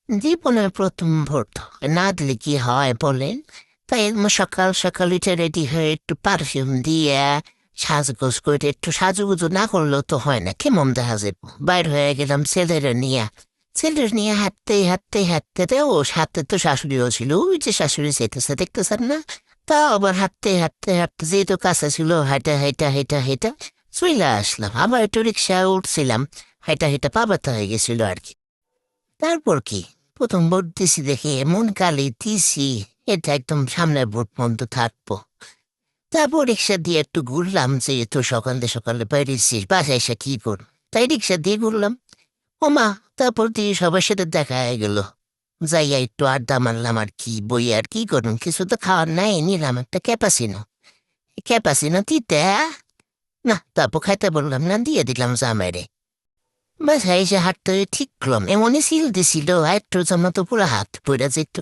জীবনের প্রথম ভোট না দিলে কি হয় বলেন? তাই সকাল সকাল উঠে রেডি হয়ে একটু পারফিউম দিয়ে সাজগোজ করে একটু সাজুগুজু না করলেও তো হয় না, কেমন দেখা যাবো। বাইর হয়ে গেলাম ছেলের নিয়ে হাঁটতে ও সাথে তো শাশুড়িও ছিল, ওই যে শাশুড়ি যেতেছে দেখতেছেন না। তা আবার হাঁটতে যেহেতু কাছে ছিল, হাইটা চলে আসলাম। আবার একটু রিক্সা উঠছিলাম, হাইটা পাবাতে হয়ে গেছিল আর কি। তারপর কি, প্রথম ভোট দিছি দেখে এমন কালি দিছি, এটা একদম সামনের ভোট পর্যন্ত থাকবো। তারপর রিক্সা দিয়ে একটু ঘুরলাম, যেহেতু সকালে বেরিয়েছি, বাসায় এসে কি করব, তাই রিক্সা দিয়ে ঘুরলাম। ওমা, তারপর দিয়ে সবার সাথে দেখা হয়ে গেল। যাইয়া একটু আড্ডা মারলাম আর কি, বই আর কি করুন, কিছু তো খাওয়ার নাই, নিলাম একটা ক্যাপাসিনো দিতে। না, তারপর খাইতে বললাম না, দিয়ে দিলাম জামাইরে। বাসায় এসে হাঁটতে ঠিক করলাম, এমনই সিল দিছিল, একটু জন্য তো পুরো হাত পড়ে যেত।